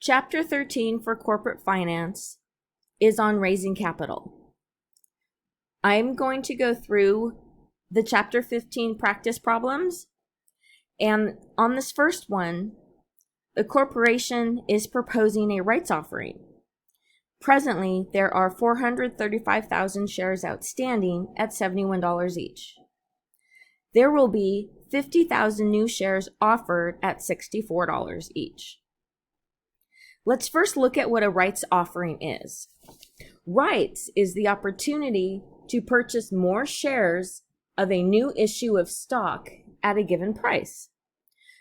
Chapter 13 for corporate finance is on raising capital. I'm going to go through the Chapter 15 practice problems, and on this first one, a corporation is proposing a rights offering. Presently, there are 435,000 shares outstanding at $71 each. There will be 50,000 new shares offered at $64 each. Let's first look at what a rights offering is. Rights is the opportunity to purchase more shares of a new issue of stock at a given price.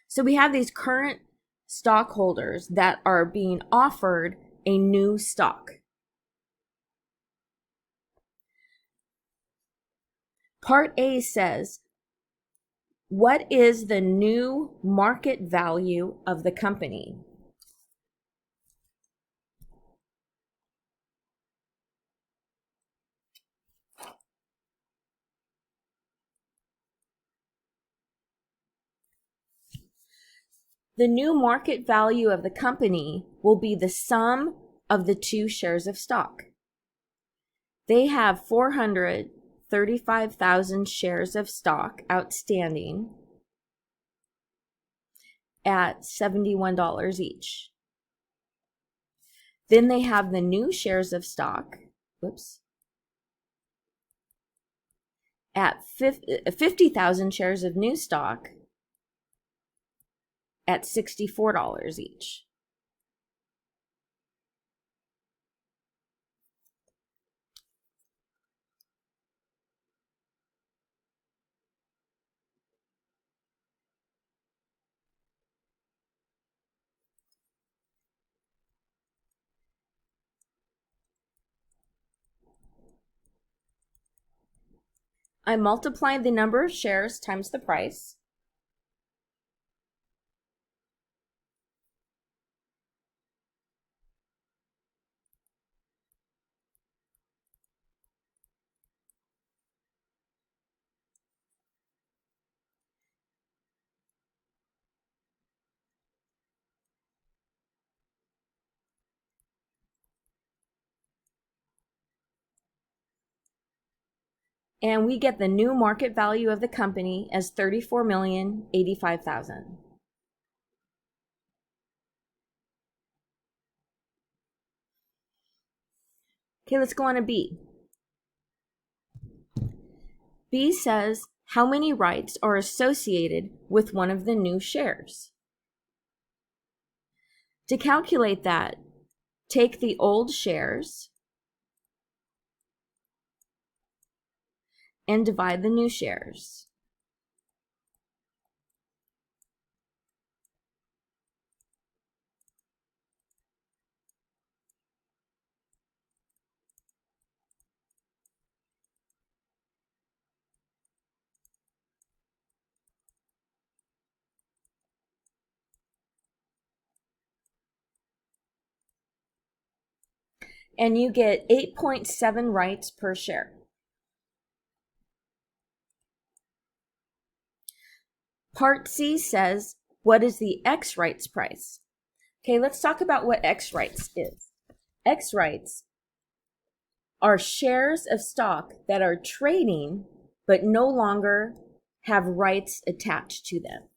So we have these current stockholders that are being offered a new stock. Part A says, what is the new market value of the company? The new market value of the company will be the sum of the two shares of stock. They have 435,000 shares of stock outstanding at $71 each. Then they have the new shares of stock, at 50,000 shares of new stock at $64 each. I multiply the number of shares times the price. And we get the new market value of the company as $34,085,000. Okay, let's go on to B. B says, how many rights are associated with one of the new shares? To calculate that, take the old shares and divide the new shares. And you get 8.7 rights per share. Part C says, what is the X rights price? Okay, let's talk about what X rights is. X rights are shares of stock that are trading but no longer have rights attached to them.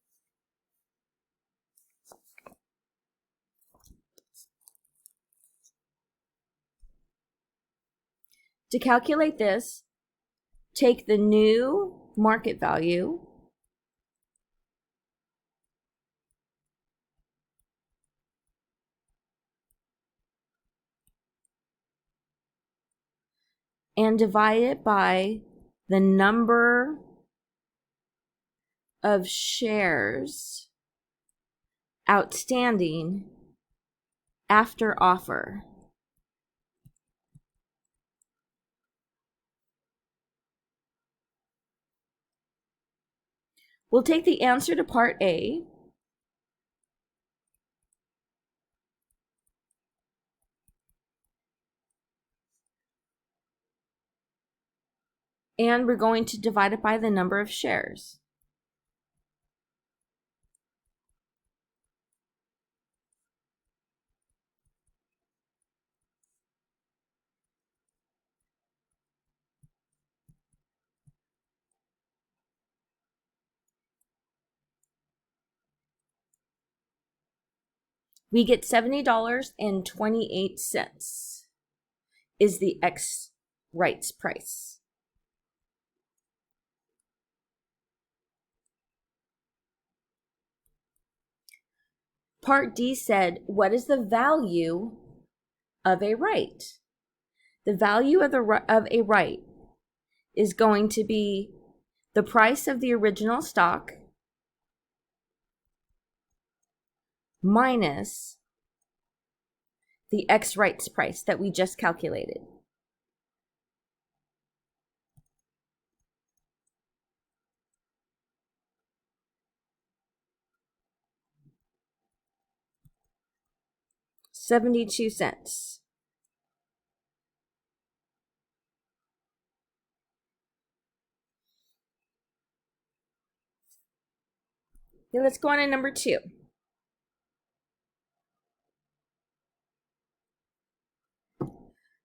To calculate this, take the new market value and divide it by the number of shares outstanding after offer. We'll take the answer to part A and we're going to divide it by the number of shares. we get $70.28 is the X rights price. Part D said, what is the value of a right? The value of a right is going to be the price of the original stock minus the X rights price that we just calculated. $0.72. Okay, let's go on to number 2.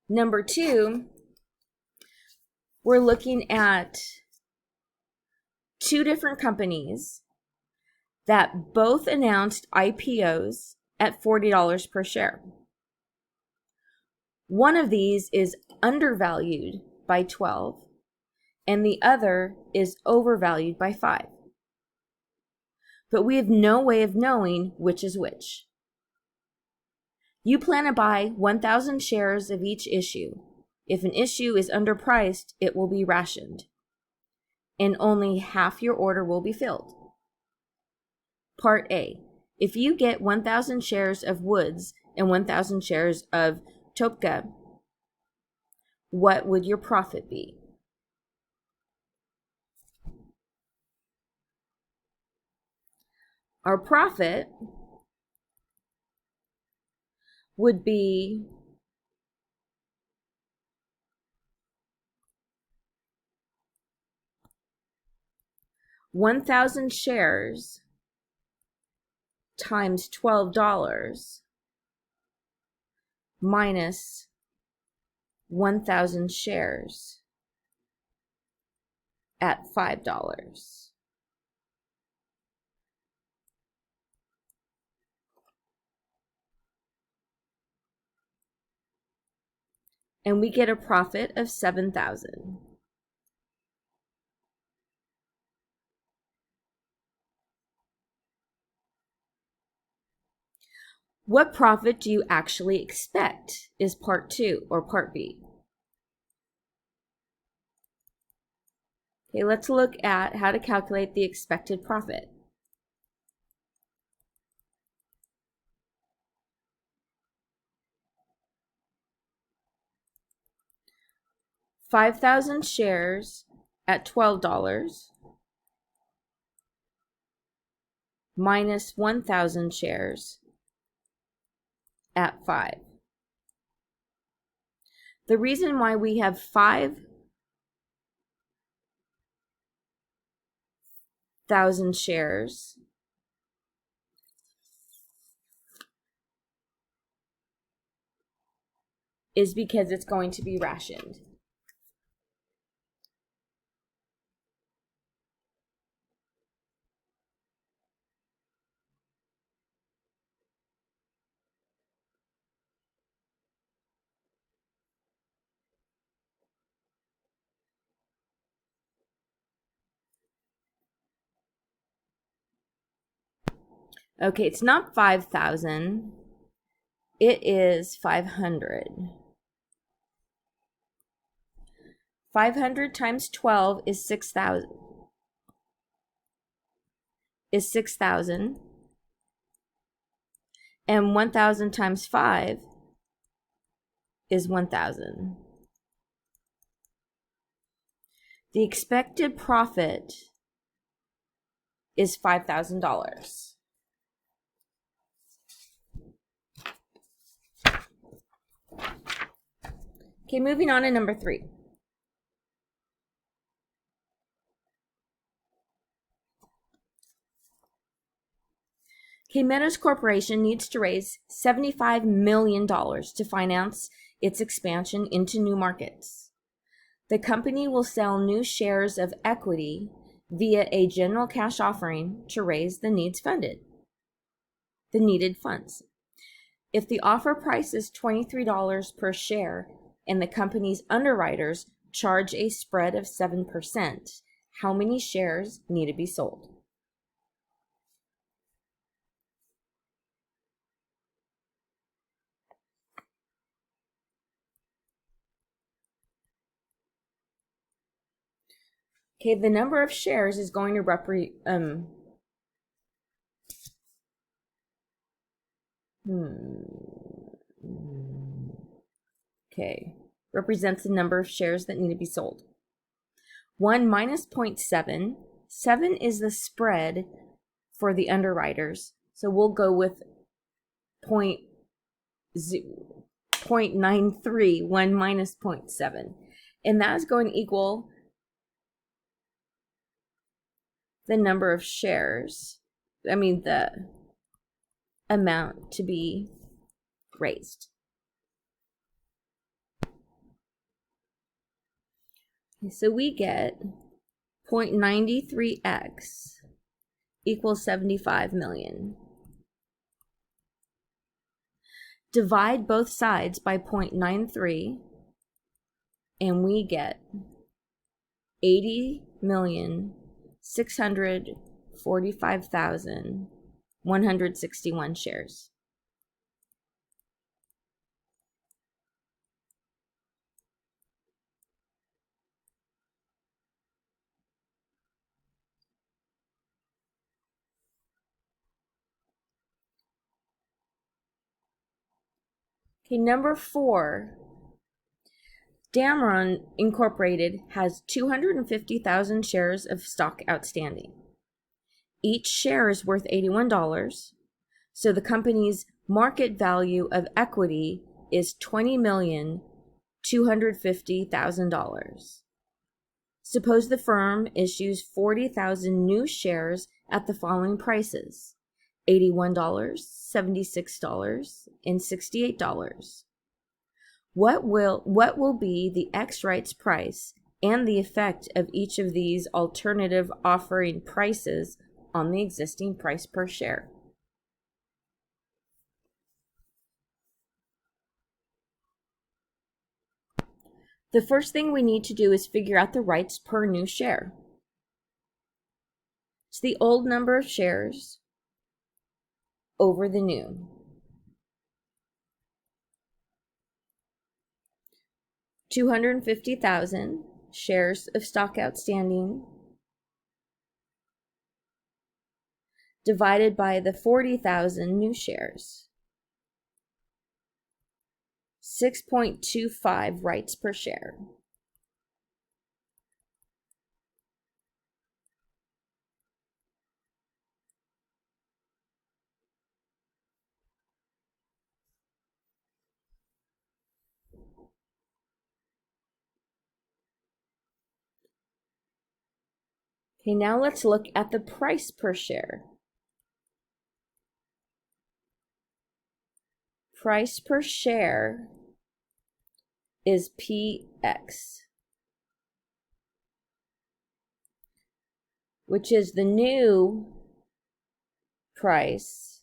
Number 2, we're looking at 2 different companies that both announced IPOs at $40 per share. One of these is undervalued by 12, and the other is overvalued by 5. But we have no way of knowing which is which. You plan to buy 1,000 shares of each issue. If an issue is underpriced, it will be rationed, and only half your order will be filled. Part A. If you get 1,000 shares of Woods and 1,000 shares of Topka, what would your profit be? Our profit would be $1,000 shares times $12 minus 1,000 shares at $5. And we get a profit of $7,000. What profit do you actually expect is part 2 or part B. Okay, let's look at how to calculate the expected profit. $5,000 shares at $12 minus 1,000 shares at 5. The reason why we have 5,000 shares is because it's going to be rationed. Okay, it's not 5,000. It is 500. 500 times 12 is 6,000. Is 6,000. And 1,000 times 5 is 1,000. The expected profit is $5,000. Okay, moving on to number 3. Okay, Meadows Corporation needs to raise $75 million to finance its expansion into new markets. The company will sell new shares of equity via a general cash offering to raise the needed funds. If the offer price is $23 per share and the company's underwriters charge a spread of 7%, how many shares need to be sold? Okay, the number of shares is going to represents the number of shares that need to be sold. 1 minus 0.7. 7 is the spread for the underwriters. So we'll go with 0.93, 1 minus 0.7. And that is going to equal the number of shares, the amount to be raised. So we get 0.93x equals 75 million. Divide both sides by 0.93 and we get 80,645,161 shares. Okay, number 4. Dameron Incorporated has 250,000 shares of stock outstanding. Each share is worth $81, so the company's market value of equity is $20,250,000. Suppose the firm issues 40,000 new shares at the following prices: $81, $76, and $68. What will be the ex-rights price and the effect of each of these alternative offering prices on the existing price per share? The first thing we need to do is figure out the rights per new share. It's the old number of shares over the new. 250,000 shares of stock outstanding divided by the 40,000 new shares. 6.25 rights per share. Okay, now let's look at the price per share. Price per share is PX, which is the new price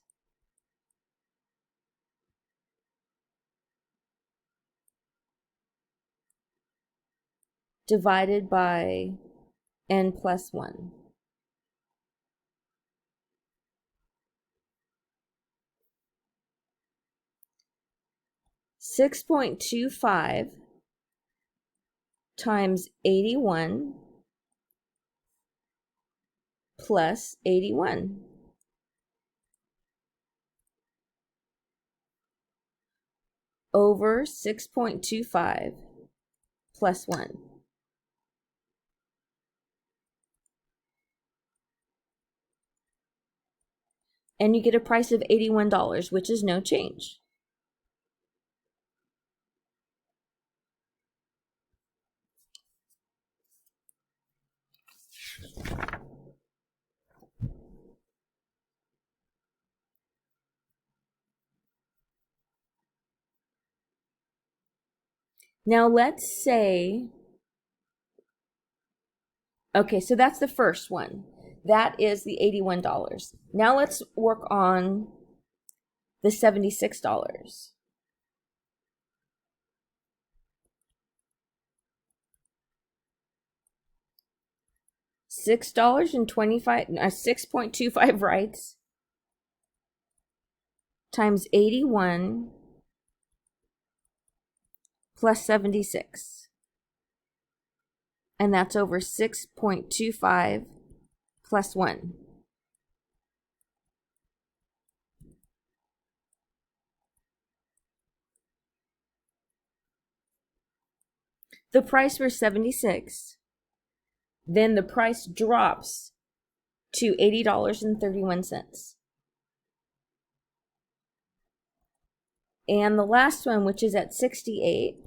divided by n plus 1. $6.25 times 81 plus 81 over 6.25 plus 1. And you get a price of $81, which is no change. Now let's say, okay, so that's the first one. That is the $81. Now let's work on the $76. $6.25 rights times 81 plus 76. And that's over 6.25 plus 1. The price was 76. Then the price drops to $80.31. And the last one, which is at 68,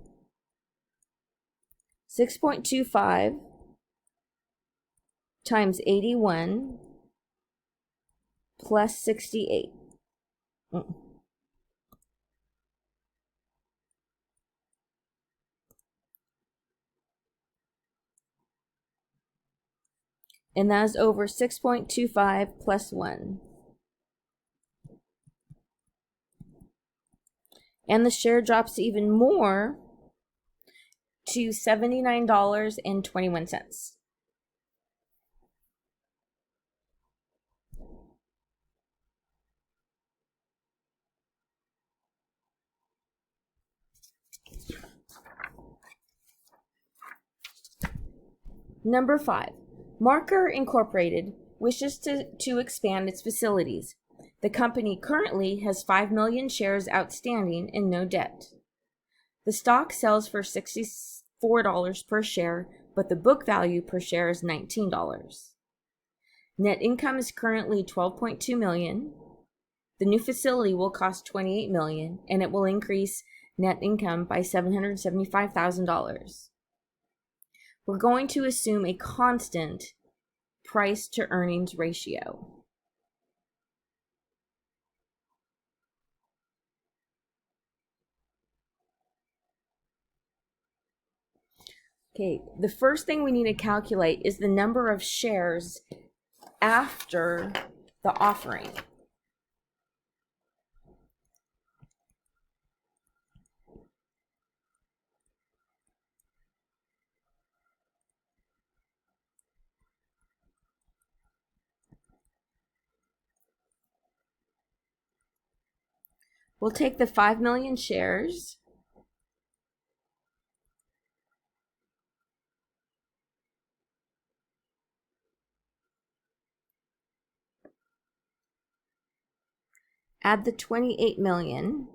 6.25 times 81 plus 68. And that is over 6.25 plus 1. And the share drops even more to $79.21. Number 5. Marker Incorporated wishes to expand its facilities. The company currently has 5 million shares outstanding and no debt. The stock sells for $64 per share, but the book value per share is $19. Net income is currently $12.2 million. The new facility will cost $28 million, and it will increase net income by $775,000. We're going to assume a constant price to earnings ratio. Okay, the first thing we need to calculate is the number of shares after the offering. We'll take the 5 million shares add the 28 million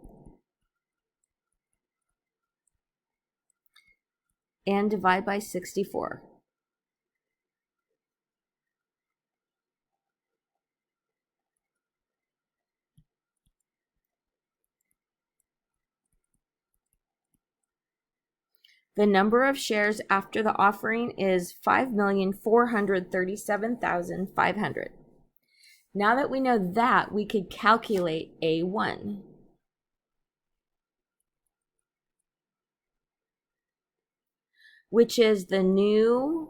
and divide by 64. The number of shares after the offering is 5,437,500. Now that we know that, we could calculate A1. Which is the new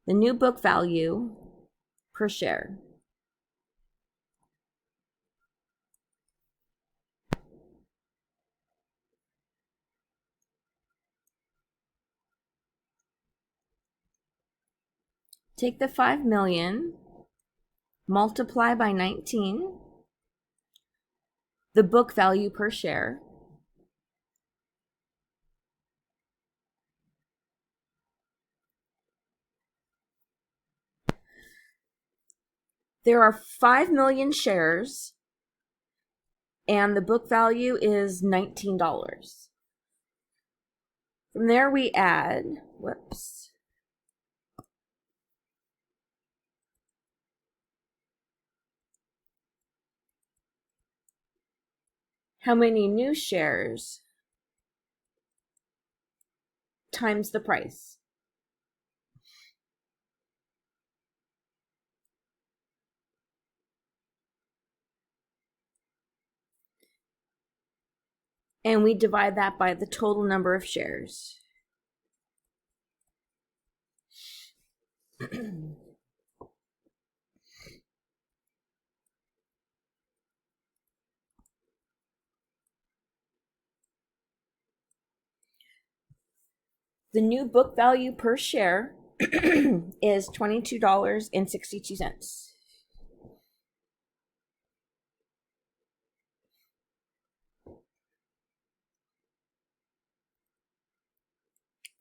book value per share. Take the 5 million, multiply by 19, the book value per share. There are 5 million shares, and the book value is $19. From there we add, how many new shares times the price. And we divide that by the total number of shares. The new book value per share is $22.62.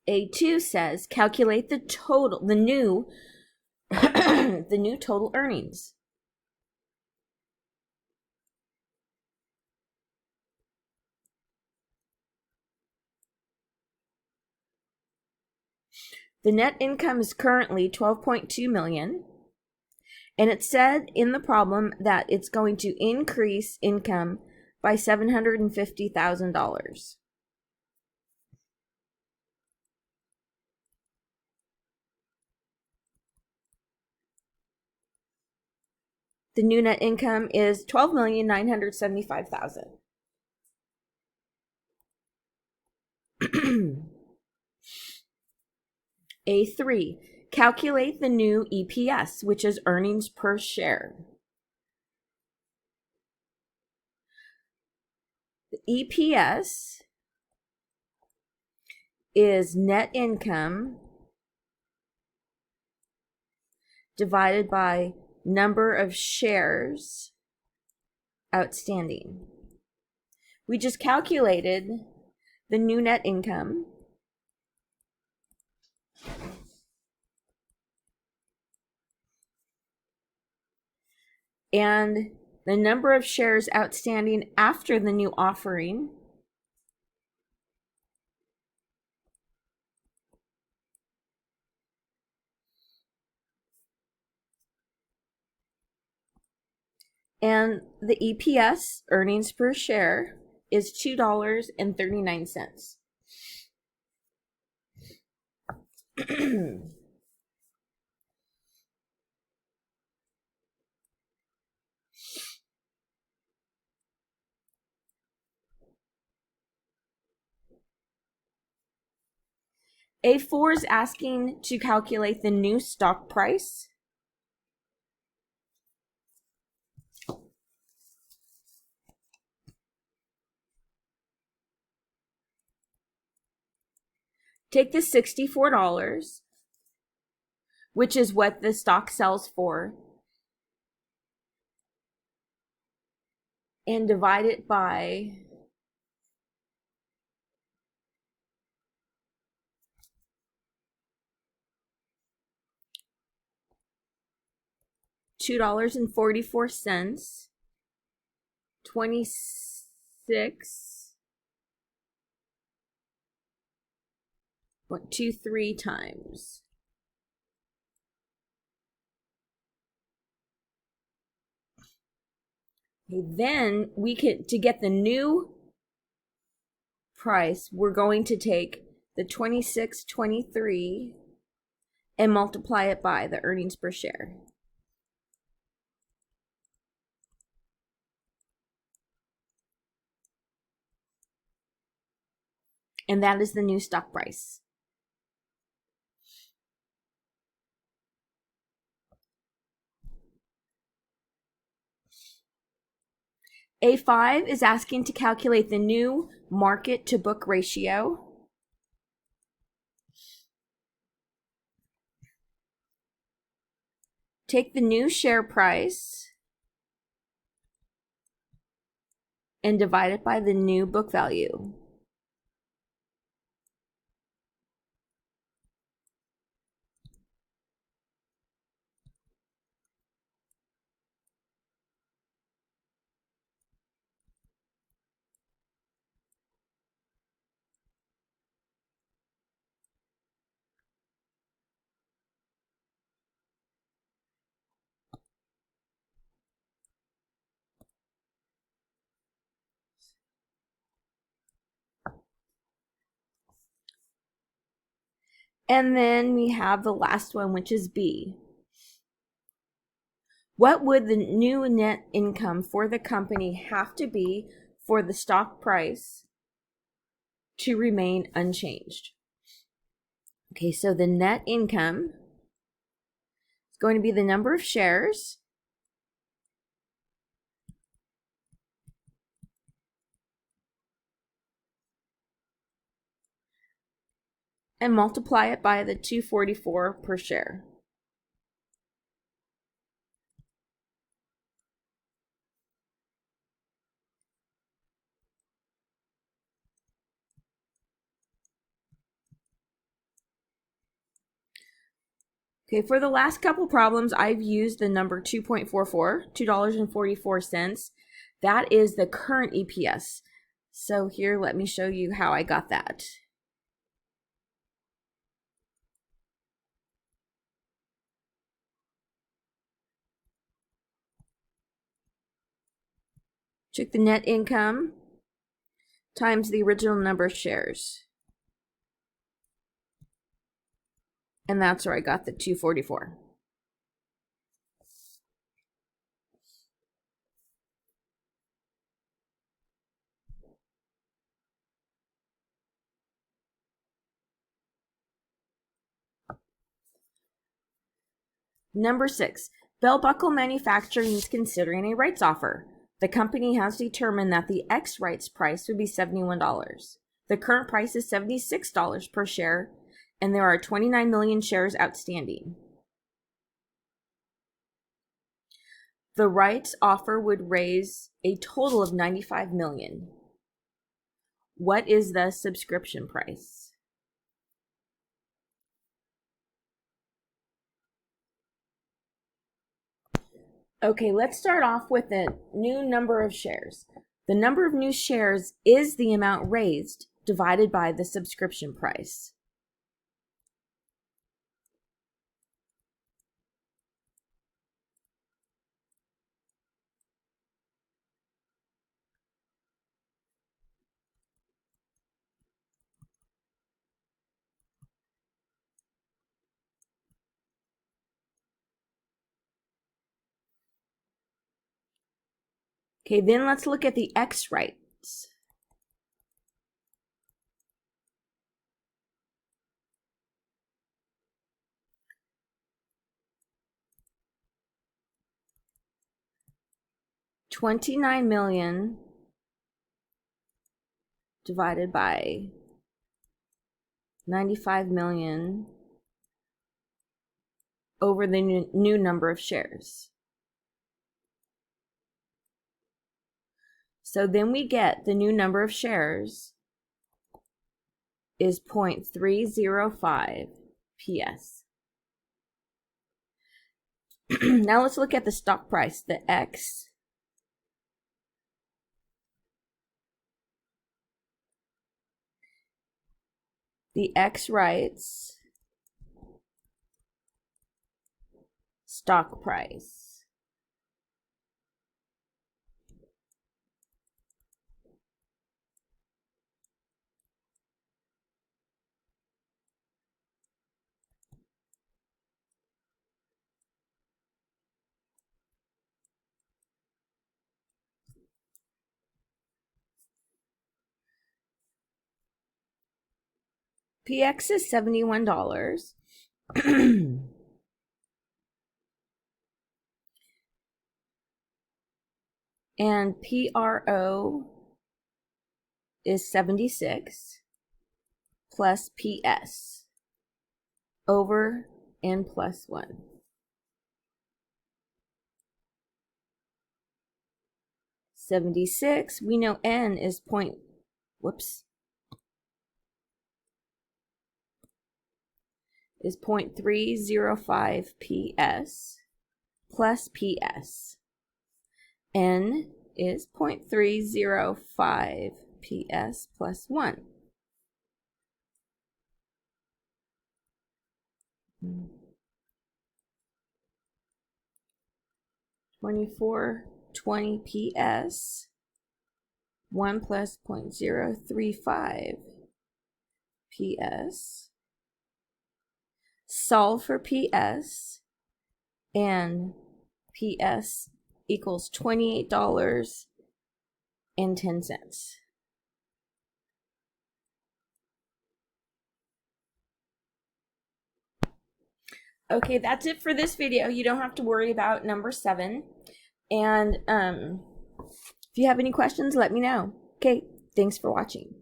A2 says calculate the new the new total earnings. The net income is currently $12.2 million, and it said in the problem that it's going to increase income by $750,000. The new net income is $12,975,000. A3, calculate the new EPS, which is earnings per share. The EPS is net income divided by number of shares outstanding. We just calculated the new net income. And the number of shares outstanding after the new offering and the EPS, earnings per share, is $2.39. A4 is asking to calculate the new stock price. Take the $64, which is what the stock sells for, and divide it by $2.44, 26.23 times. Okay, then we can, to get the new price, we're going to take the 26.23 and multiply it by the earnings per share. And that is the new stock price. A5 is asking to calculate the new market to book ratio. Take the new share price and divide it by the new book value. And then we have the last one, which is B. What would the new net income for the company have to be for the stock price to remain unchanged? Okay, so the net income is going to be the number of shares and multiply it by the $2.44 per share. Okay, for the last couple problems, I've used the number 2.44, $2.44. That is the current EPS. So here, let me show you how I got that. Check the net income times the original number of shares. And that's where I got the 244. Number 6, Bell Buckle Manufacturing is considering a rights offer. The company has determined that the X rights price would be $71. The current price is $76 per share, and there are 29 million shares outstanding. The rights offer would raise a total of 95 million. What is the subscription price? Okay, let's start off with the new number of shares. The number of new shares is the amount raised divided by the subscription price. Okay, then let's look at the X rights. $29 million divided by 95 million over the new number of shares. So then we get the new number of shares is 0.305 PS. Now let's look at the stock price, the X. The X rights stock price. PX is $71. And PRO is 76 plus PS over N plus 1. $76, we know N is is 0.305 PS plus PS. N is 0.305 PS plus 1. $24.20 PS 1 plus 0.035 PS. Solve for PS, and PS equals $28.10. Okay, that's it for this video. You don't have to worry about number 7. And if you have any questions, let me know. Okay, thanks for watching.